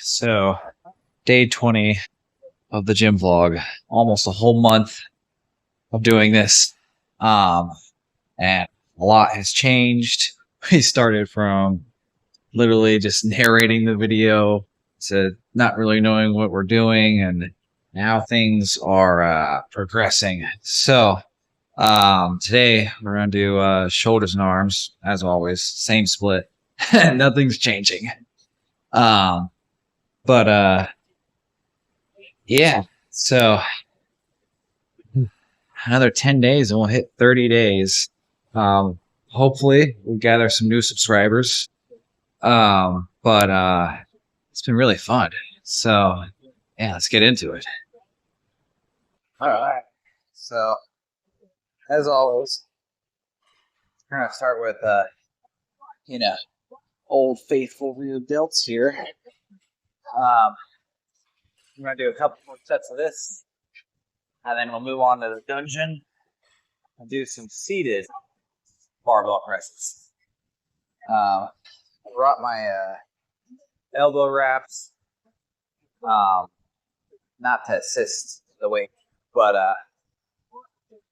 So day 20 of the gym vlog, almost a whole month of doing this. And a lot has changed. We started from literally just narrating the video to not really knowing what we're doing, and now things are progressing. So today we're gonna do shoulders and arms as always, same split. Nothing's changing. But yeah, so another 10 days and we'll hit 30 days. Hopefully we'll gather some new subscribers. But it's been really fun. So yeah, let's get into it. All right. So as always, we're gonna start with old faithful rear delts here. I'm gonna do a couple more sets of this, and then we'll move on to the dungeon and do some seated barbell presses. Brought my elbow wraps, not to assist the weight, but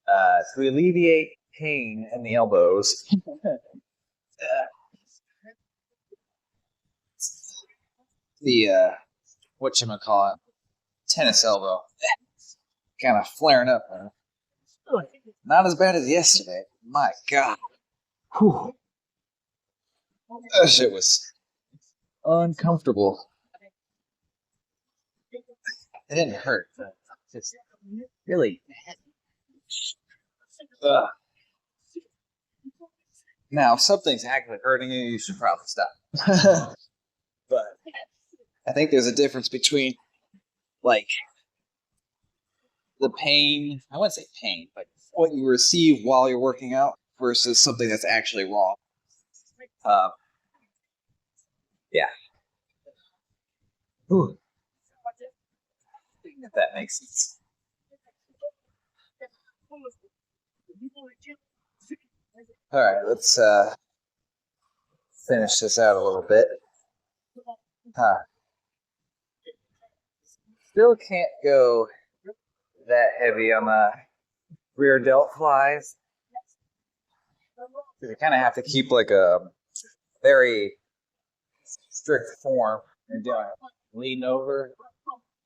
to alleviate pain in the elbows. The whatchamacallit, tennis elbow, kind of flaring up. Not as bad as yesterday. My God. Whew. That shit was uncomfortable. It didn't hurt, but just really. Now, if something's actually hurting you, you should probably stop. But I think there's a difference between, like, the pain, I wouldn't say pain, but what you receive while you're working out versus something that's actually wrong. Yeah. Ooh. If that makes sense. All right, let's finish this out a little bit. Still can't go that heavy on the rear delt flies. You kind of have to keep like a very strict form. You're doing leaning over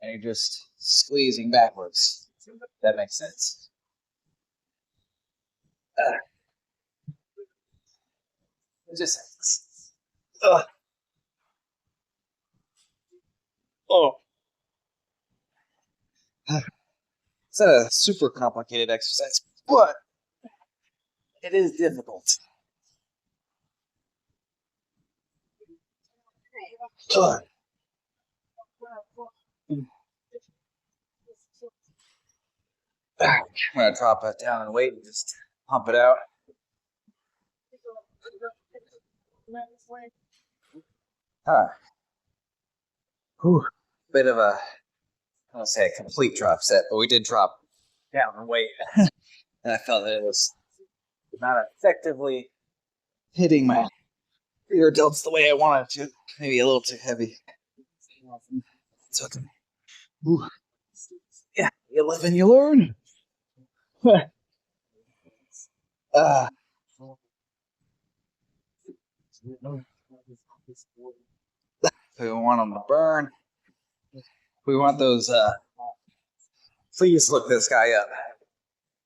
and you're just squeezing backwards. That makes sense. Just oh. It's not a super complicated exercise, but it is difficult. I'm gonna drop it down and weight and just pump it out. Whew. Bit of a, I don't say a complete drop set, but we did drop down in weight. And I felt that it was not effectively hitting my rear delts the way I wanted to. Maybe a little too heavy. It's okay. Ooh. Yeah, you live and you learn. We want them to burn. We want those, please look this guy up.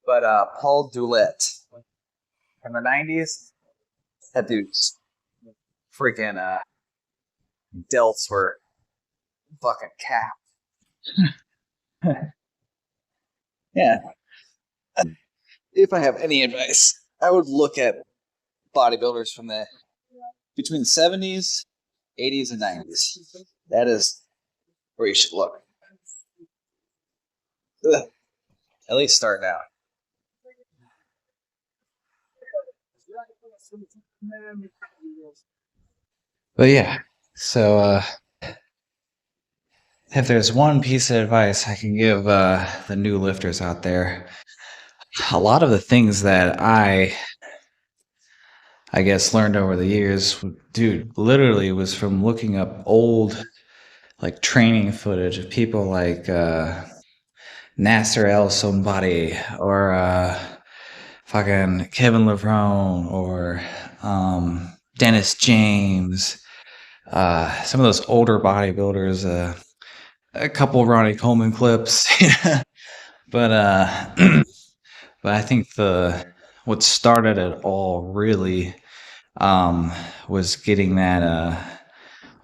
But Paul Doulette from the 90s, that dude's freaking delts were fucking capped. Yeah. If I have any advice, I would look at bodybuilders from between the 70s, 80s, and 90s. That is where you should look. Ugh. At least starting out. But yeah, so if there's one piece of advice I can give the new lifters out there, a lot of the things that I guess learned over the years, dude, literally was from looking up old like training footage of people like Nasser El Somebody or fucking Kevin Levrone or Dennis James, some of those older bodybuilders, a couple of Ronnie Coleman clips, but but I think what started it all really was getting that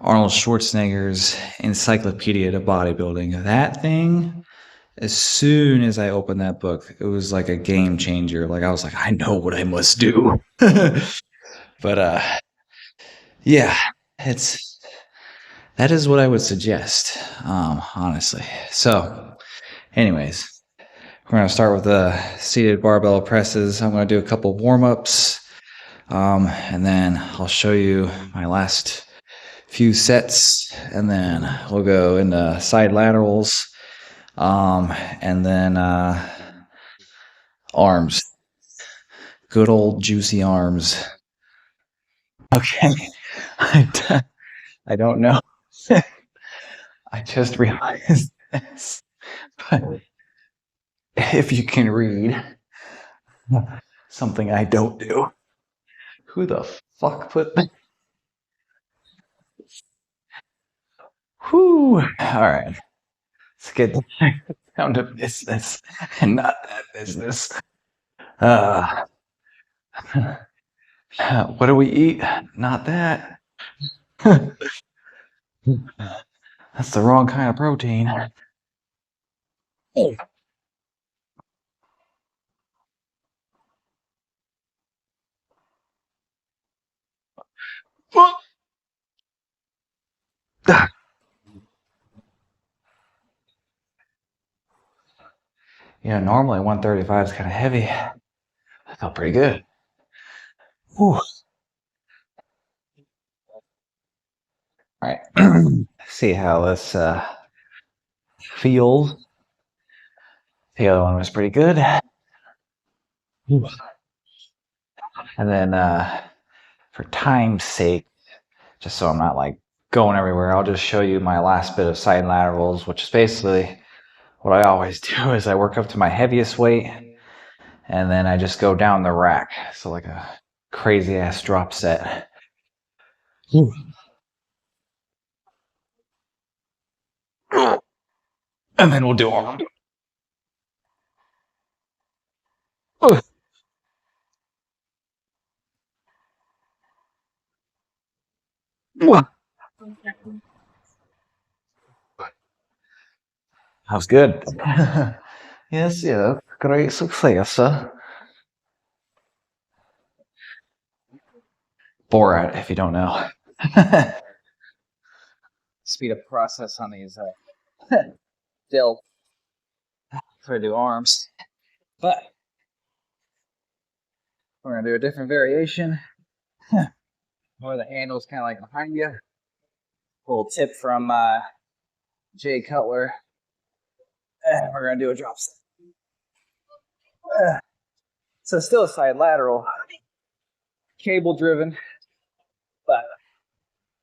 Arnold Schwarzenegger's Encyclopedia to Bodybuilding. That thing, as soon as I opened that book, it was like a game changer. Like I was like, I know what I must do. But yeah, it's that is what I would suggest, honestly. So, anyways, we're gonna start with the seated barbell presses. I'm gonna do a couple warm ups, and then I'll show you my last few sets, and then we'll go into side laterals, and then arms. Good old juicy arms. Okay, I don't know. I just realized this, but if you can read something I don't do, who the fuck put that? Whew. All right, let's get down to business and not that business. Uh, what do we eat? Not that. That's the wrong kind of protein. Normally 135 is kind of heavy. I felt pretty good. Whew. All right. See how this feels. The other one was pretty good. Whew. And then for time's sake, just so I'm not like going everywhere, I'll just show you my last bit of side laterals, which is basically what I always do is I work up to my heaviest weight and then I just go down the rack. So like a crazy ass drop set. Whew. And then we'll do arm. That was good. Yes, yeah, great success. Borat, if you don't know. Speed up process on these still try to do arms. But we're gonna do a different variation. Where the handle's kind of like behind you. A little tip from Jay Cutler. We're gonna do a drop set. So still a side lateral, cable driven, but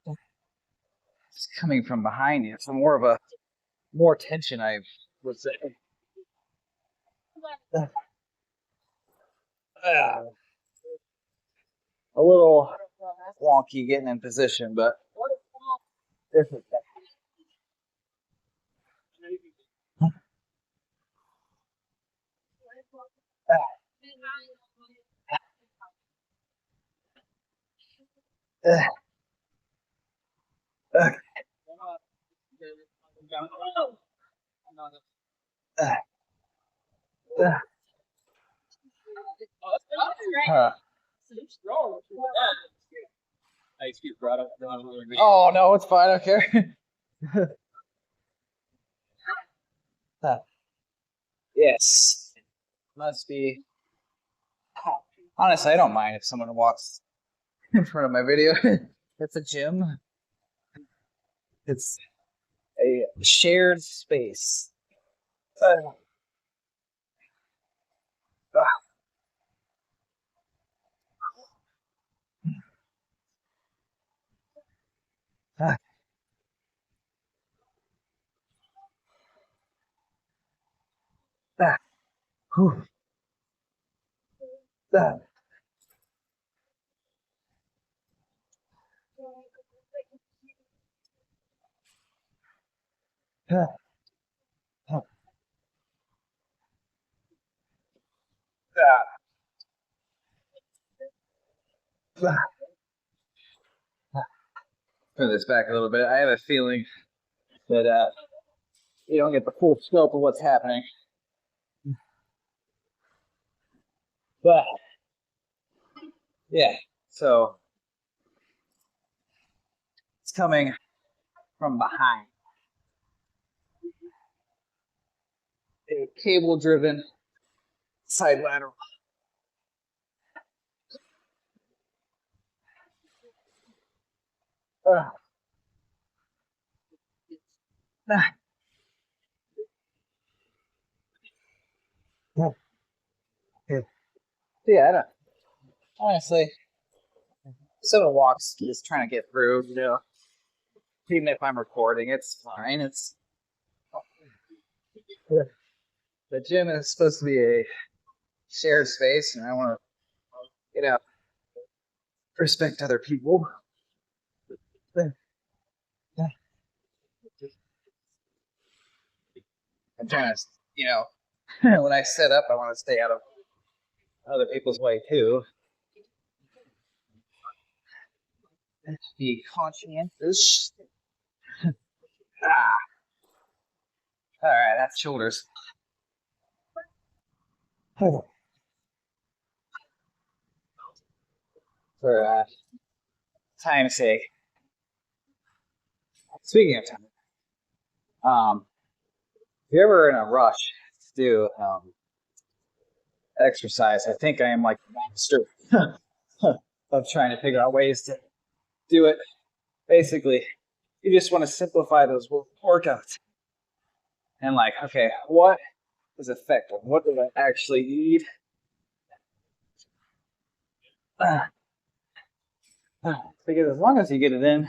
it's coming from behind you. So more tension, I would say. A little wonky getting in position, but this is oh no, it's fine. I don't care. Yes, must be. Honestly, I don't mind if someone walks in front of my video. It's a gym. It's a shared space. Uh, uh, Whew. That. Turn this back a little bit. I have a feeling that you don't get the full scope of what's happening. But yeah, so it's coming from behind. A cable-driven side lateral. Yeah, I don't, honestly, some of the walks just trying to get through, you know. Even if I'm recording, it's fine. It's the gym is supposed to be a shared space, and I want to, you know, respect other people. I'm trying to, you know, when I set up, I want to stay out of other people's way too. Be conscientious. Ah, all right, that's shoulders. For time's sake. Speaking of time, if you're ever in a rush to do exercise, I think I am like the master of trying to figure out ways to do it. Basically, you just want to simplify those workouts and like, okay, what is effective? What do I actually need? Because as long as you get it in,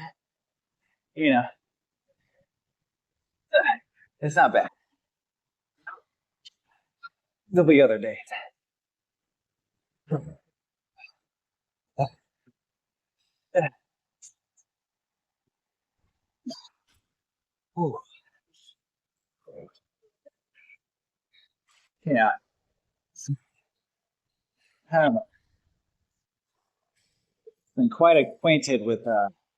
you know, it's not bad. There'll be other days. Yeah, I'm been quite acquainted with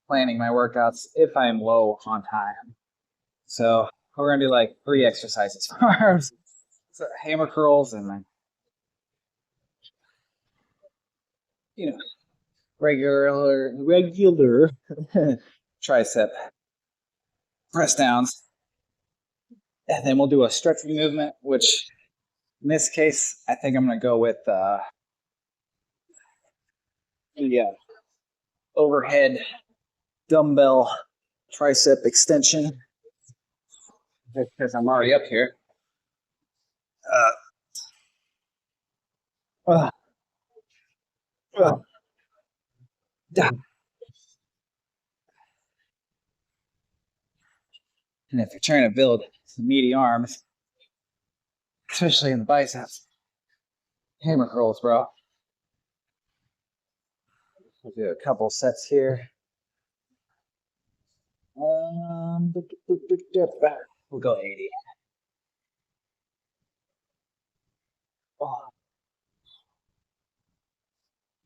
planning my workouts if I'm low on time. So we're gonna do like 3 exercises for arms, so hammer curls, and then you know regular tricep press downs, and then we'll do a stretching movement. Which in this case, I think I'm gonna go with the overhead dumbbell tricep extension because I'm already up here. Uh, uh, uh, And if you're trying to build some meaty arms, especially in the biceps, hammer curls, bro. We'll do a couple sets here. We'll go 80. Oh.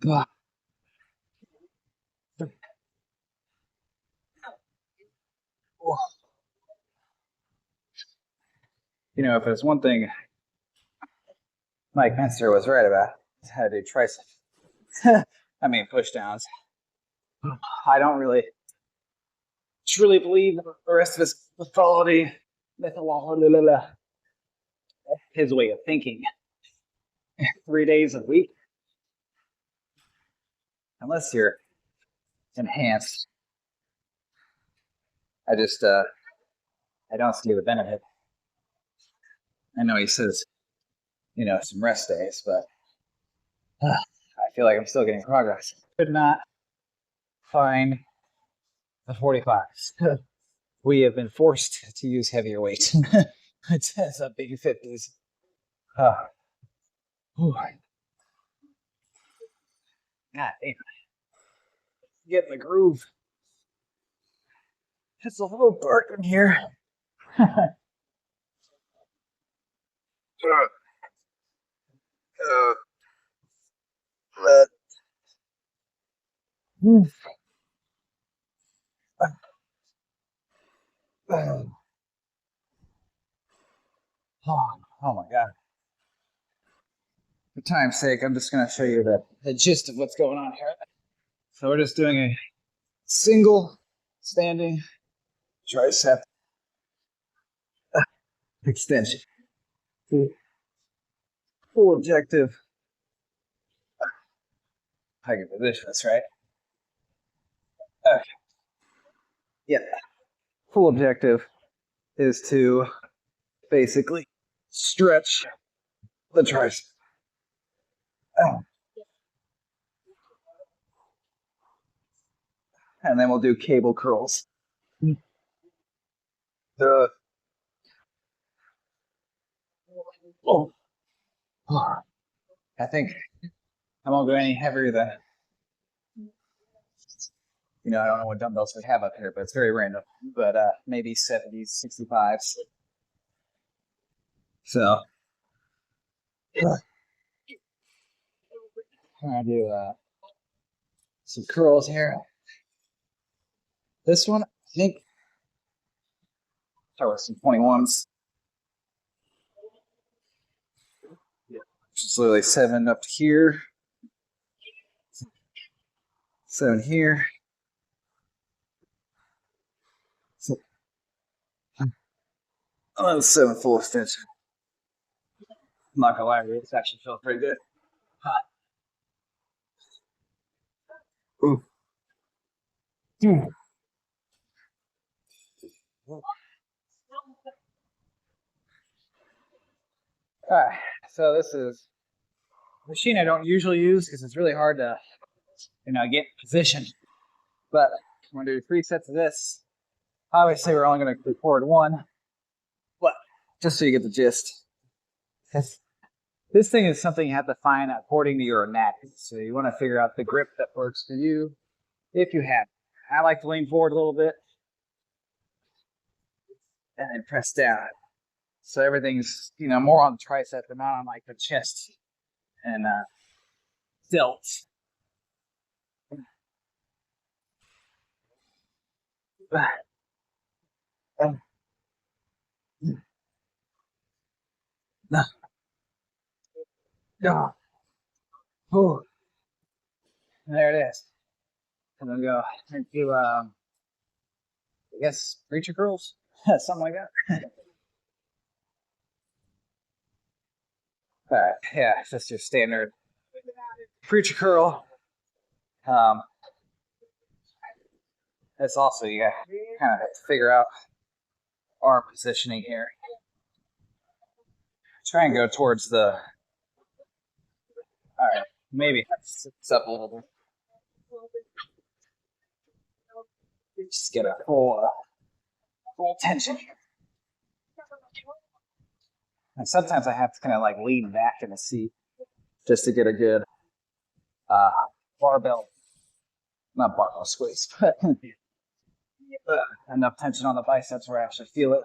Oh. You know, if there's one thing Mike Menster was right about, it's how to do triceps. I mean, push downs. I don't really truly believe the rest of his methodology, his way of thinking. 3 days a week, unless you're enhanced. I just, I don't see the benefit. I know he says, you know, some rest days, but I feel like I'm still getting progress. Could not find the 45s. We have been forced to use heavier weight. It's up being 50s. Whew. God damn. Get in the groove. It's a little dark in here. Oh my god. For time's sake, I'm just going to show you the gist of what's going on here. So we're just doing a single standing tricep extension. Full objective. I can position this, right? Okay. Yeah. Full objective is to basically stretch the tricep. And then we'll do cable curls. Oh. I think I won't go any heavier than, I don't know what dumbbells we have up here, but it's very random. But maybe 70s, 65s. So I'm gonna do some curls here. This one, I think, start with some 21s. Just literally 7 up to here, 7 here. Oh, 7 full extension. I'm not gonna lie, this actually feels pretty good. Ooh. All right, so this is a machine I don't usually use because it's really hard to, get positioned. But I'm gonna do 3 sets of this. Obviously, we're only gonna record 1, but just so you get the gist. This thing is something you have to find according to your anatomy. So you want to figure out the grip that works for you, if you have. I like to lean forward a little bit and then press down. So everything's, more on the tricep and not on like the chest and delts. Oh, there it is. And then go and do, I guess, preacher curls, something like that. All right, yeah, it's just your standard preacher curl. It's also, you kind of have to figure out arm positioning here. Try and go towards the, all right, maybe sit up a little bit. Just get a full tension here. And sometimes I have to kind of like lean back in the seat just to get a good barbell, not barbell squeeze, but enough tension on the biceps where I actually feel it.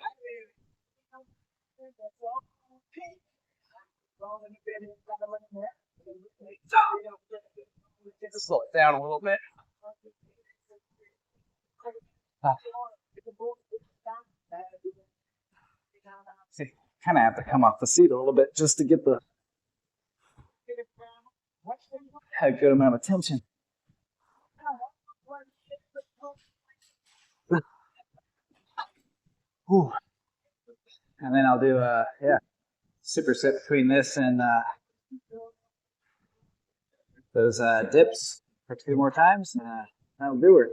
Slow it down a little bit. See, kind of have to come off the seat a little bit just to get a good amount of tension. Ooh. And then I'll do superset between this and those dips for 2 more times. That'll do it.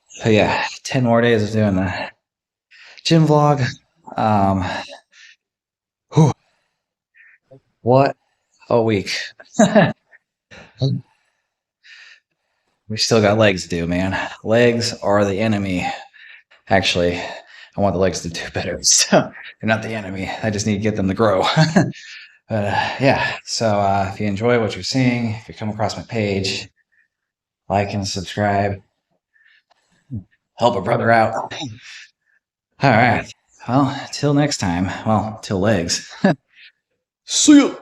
So yeah, 10 more days of doing the gym vlog. What a week. We still got legs to do, man. Legs are the enemy. Actually, I want the legs to do better. So they're not the enemy. I just need to get them to grow. But yeah, so if you enjoy what you're seeing, if you come across my page, like and subscribe, help a brother out. All right. Well, till next time. Well, till legs. See ya.